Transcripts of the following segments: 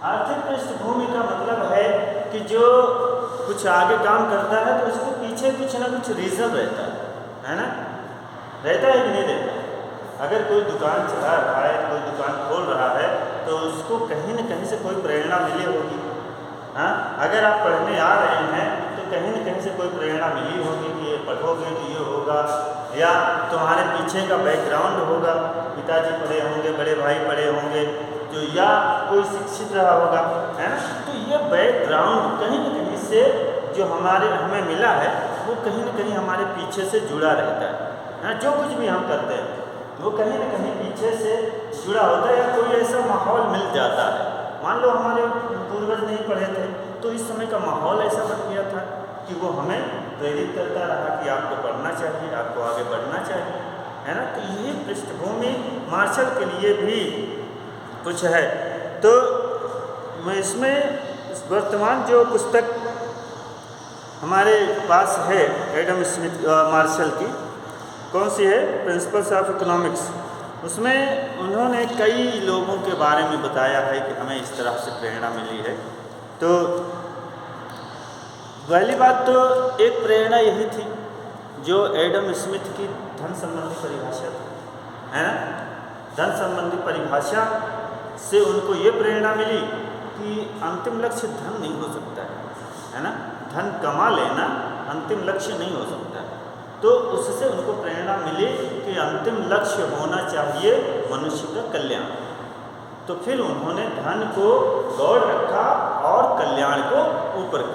आर्थिक पृष्ठभूमि का मतलब है कि जो कुछ आगे काम करता है तो उसके पीछे कुछ ना कुछ रीज़न रहता है ना? रहता है कि नहीं रहता है? अगर कोई दुकान चला रहा है, कोई दुकान खोल रहा है, तो उसको कहीं न कहीं से कोई प्रेरणा मिली होगी। हाँ, अगर आप पढ़ने आ रहे हैं तो कहीं न कहीं से कोई प्रेरणा मिली होगी कि ये पढ़ोगे तो ये होगा, या तुम्हारे पीछे का बैकग्राउंड होगा, पिताजी पढ़े होंगे, बड़े भाई पढ़े होंगे, जो या कोई शिक्षित रहा होगा, है ना? तो ये बैकग्राउंड कहीं न कहीं से जो हमें मिला है वो कहीं न कहीं हमारे पीछे से जुड़ा रहता है। जो कुछ भी हम करते हैं वो कहीं न कहीं पीछे से जुड़ा होता है, या कोई ऐसा माहौल मिल जाता है। मान लो हमारे पूर्वज नहीं पढ़े थे तो इस समय का माहौल ऐसा बन गया था कि वो हमें प्रेरित करता रहा कि आपको पढ़ना चाहिए, आपको आगे बढ़ना चाहिए, है ना? तो यही पृष्ठभूमि मार्शल के लिए भी कुछ है। तो मैं इसमें वर्तमान जो पुस्तक हमारे पास है एडम स्मिथ मार्शल की, कौन सी है? Principles of economics. उसमें उन्होंने कई लोगों के बारे में बताया है कि हमें इस तरह से प्रेरणा मिली है। तो पहली बात तो एक प्रेरणा यही थी जो एडम स्मिथ की धन संबंधी परिभाषा थी, है ना? धन संबंधी परिभाषा से उनको ये प्रेरणा मिली कि अंतिम लक्ष्य धन नहीं हो सकता है ना? धन कमा लेना अंतिम लक्ष्य नहीं हो सकता है। तो उससे उनको प्रेरणा मिली कि अंतिम लक्ष्य होना चाहिए मनुष्य का कल्याण। तो फिर उन्होंने धन को गौड़ रखा और कल्याण को ऊपर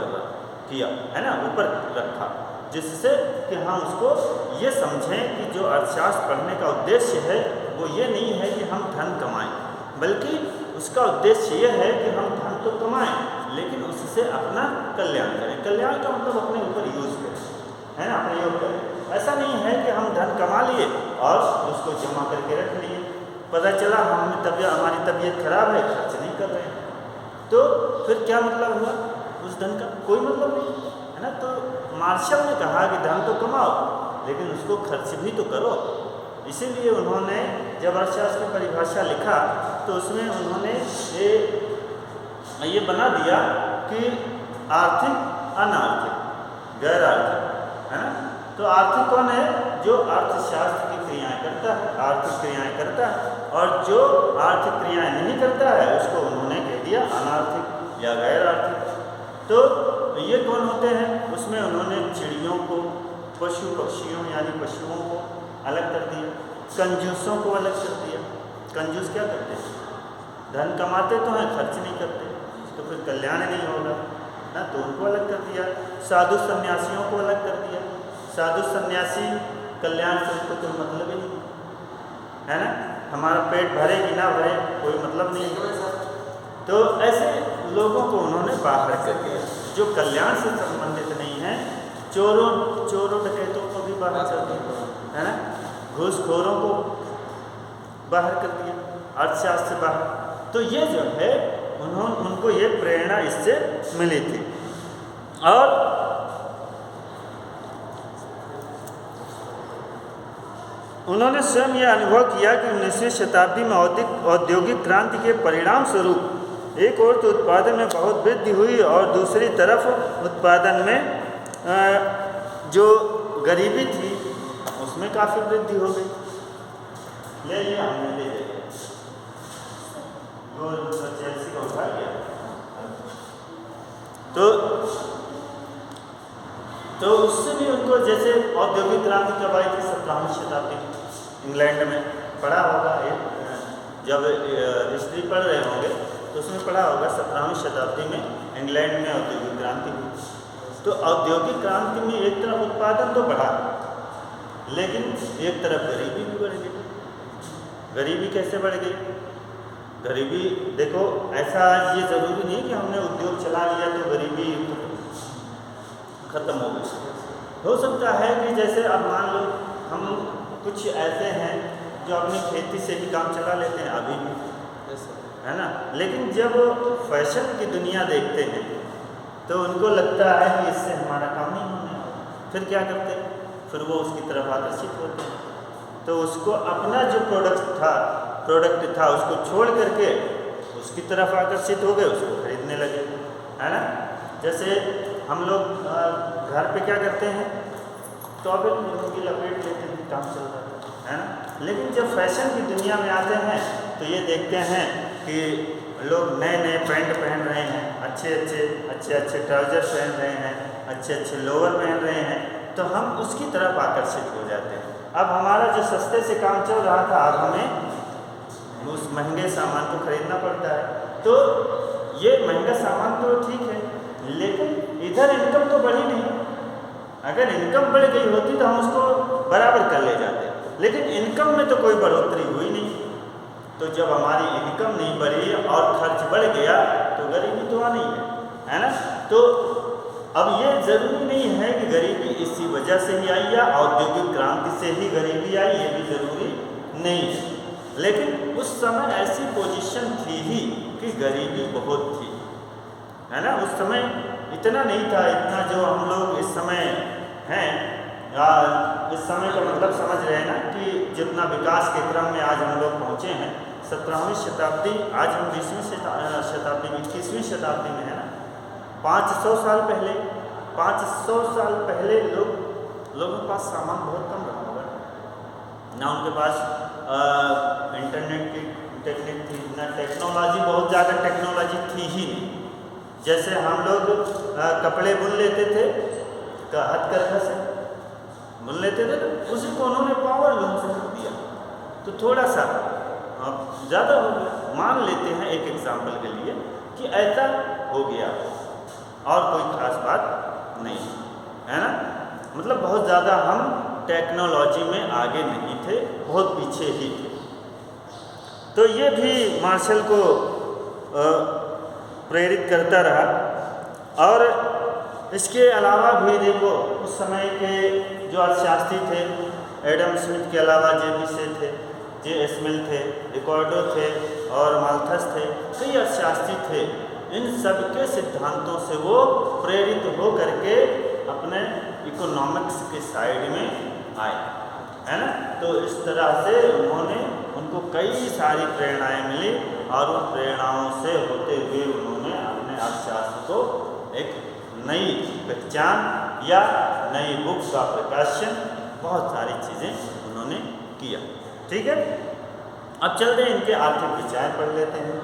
किया, है ना? ऊपर रखा, जिससे कि हम उसको ये समझें कि जो अर्थशास्त्र पढ़ने का उद्देश्य है वो ये नहीं है कि हम धन कमाएं, बल्कि उसका उद्देश्य ये है कि हम धन तो कमाएं लेकिन उससे अपना कल्याण करें। कल्याण का मतलब अपने ऊपर यूज़ करें, है ना? अपने योग करें। ऐसा नहीं है कि हम धन कमा लिए और उसको जमा करके रख लिए, पता चला हमारी तबीयत खराब है, खर्च नहीं कर रहे हैं, तो फिर क्या मतलब हुआ? उस धन का कोई मतलब नहीं, है ना? तो मार्शल ने कहा कि धन तो कमाओ लेकिन उसको खर्च भी तो करो। इसीलिए उन्होंने जब अर्थशास्त्र की परिभाषा लिखा तो उसमें उन्होंने ये बना दिया कि आर्थिक, अनार्थिक, गैर आर्थिक, है ना? तो आर्थिक कौन है? जो अर्थशास्त्र की क्रियाएं करता है, आर्थिक क्रियाएं करता है, और जो आर्थिक क्रियाएं नहीं करता है उसको उन्होंने कह दिया अनार्थिक या गैर आर्थिक। तो ये कौन होते हैं? उसमें उन्होंने चिड़ियों को, पशु पक्षियों यानी पशुओं को अलग कर दिया, कंजूसों को अलग कर दिया। कंजूस क्या करते हैं? धन कमाते तो हैं, खर्च नहीं करते, तो फिर कल्याण नहीं होगा ना, तो उनको अलग कर दिया। साधु सन्यासियों को अलग कर दिया। साधु सन्यासी कल्याण से उनको कोई मतलब ही नहीं, है ना? हमारा पेट भरे कि ना भरे कोई मतलब नहीं। तो ऐसे लोगों को उन्होंने बाहर कर दिया जो कल्याण से संबंधित नहीं है। चोरों डकैतों को भी बाहर कर दिया, है ना? घूसखोरों को बाहर कर दिया, अर्थशास्त्र से बाहर। तो ये जो है उनको ये प्रेरणा इससे मिली थी। और उन्होंने स्वयं यह अनुभव किया कि 19वीं शताब्दी में औद्योगिक क्रांति के परिणाम स्वरूप एक ओर तो उत्पादन में बहुत वृद्धि हुई और दूसरी तरफ उत्पादन में जो गरीबी थी उसमें काफ़ी वृद्धि हो गई। ले लिया हमने, ले लिया, चेल्सी का उठा लिया। तो उससे भी उनको, जैसे औद्योगिक क्रांति कब आई थी? 17वीं शताब्दी में इंग्लैंड में। पढ़ा होगा, जब हिस्ट्री पढ़ रहे होंगे तो उसमें पढ़ा होगा 17वीं शताब्दी में इंग्लैंड में औद्योगिक क्रांति हुई। तो औद्योगिक क्रांति में एक तरफ उत्पादन तो बढ़ा लेकिन एक तरफ गरीबी भी बढ़ गई। गरीबी कैसे बढ़ गई? गरीबी देखो, ऐसा ये ज़रूरी नहीं कि हमने उद्योग चला लिया तो गरीबी खत्म हो गई। हो सकता है कि जैसे अब मान लो हम कुछ ऐसे हैं जो अपनी खेती से भी काम चला लेते हैं अभी भी, है ना? लेकिन जब फैशन की दुनिया देखते हैं तो उनको लगता है कि इससे हमारा काम नहीं होने वाला, फिर क्या करते हैं? फिर वो उसकी तरफ आकर्षित होते हैं। तो उसको अपना जो प्रोडक्ट था उसको छोड़ करके उसकी तरफ आकर्षित हो गए, उसको खरीदने लगे, है ना। जैसे हम लोग घर पे क्या करते हैं, टॉवेल की लपेट लेते हैं, काम चल रहा है ना। लेकिन जब फैशन की दुनिया में आते हैं तो ये देखते हैं कि लोग नए नए पैंट पहन रहे हैं, अच्छे अच्छे ट्राउजर पहन रहे हैं, अच्छे लोअर पहन रहे हैं, तो हम उसकी तरफ आकर्षित हो जाते हैं। अब हमारा जो सस्ते से काम चल रहा था, अब हमें उस महंगे सामान को खरीदना पड़ता है। तो ये महंगा सामान तो ठीक है, लेकिन इधर इनकम तो बढ़ी नहीं। अगर इनकम बढ़ गई होती तो हम उसको बराबर कर ले जाते, लेकिन इनकम में तो कोई बढ़ोतरी हुई नहीं। तो जब हमारी इनकम नहीं बढ़ी और खर्च बढ़ गया तो गरीबी तो आनी है ना। तो अब ये ज़रूरी नहीं है कि गरीबी इसी वजह से ही आई या औद्योगिक क्रांति से ही गरीबी आई, ये भी ज़रूरी नहीं है। लेकिन उस समय ऐसी पोजीशन थी ही कि गरीबी बहुत थी, है ना। उस समय इतना नहीं था, इतना जो हम लोग इस समय हैं। इस समय का मतलब समझ रहे हैं ना कि जितना विकास के क्रम में आज हम लोग पहुँचे हैं, 17वीं शताब्दी, आज हम 20वीं शताब्दी में, 21वीं शताब्दी में है ना। 500 साल पहले लोगों के पास सामान बहुत कम रहा होगा ना। उनके पास इंटरनेट की टेक्निक थी ना, टेक्नोलॉजी, बहुत ज़्यादा टेक्नोलॉजी थी ही नहीं। जैसे हम लोग कपड़े बुन लेते थे, हथकरघा से बुन लेते थे, तो उसी को उन्होंने पावर लूम से कर दिया, तो थोड़ा सा ज़्यादा हो गया। मान लेते हैं एक एग्जाम्पल के लिए कि ऐसा हो गया और कोई ख़ास बात नहीं, है ना। मतलब बहुत ज़्यादा हम टेक्नोलॉजी में आगे नहीं थे, बहुत पीछे ही थे। तो ये भी मार्शल को प्रेरित करता रहा। और इसके अलावा भी देखो, उस समय के जो अर्थशास्त्री थे, एडम स्मिथ के अलावा जे थे, जे मिल थे, रिकॉर्डो थे और माल्थस थे, कई अर्थशास्त्री थे। इन सब के सिद्धांतों से वो प्रेरित हो करके अपने इकोनॉमिक्स के साइड में आए, है ना। तो इस तरह से उनको कई सारी प्रेरणाएं मिली और उन प्रेरणाओं से होते हुए उन्होंने अपने अर्थशास्त्र को एक नई पहचान या नई बुक का प्रकाशन, बहुत सारी चीज़ें उन्होंने किया। ठीक है, अब चलते हैं इनके आर्थिक विचार पढ़ लेते हैं।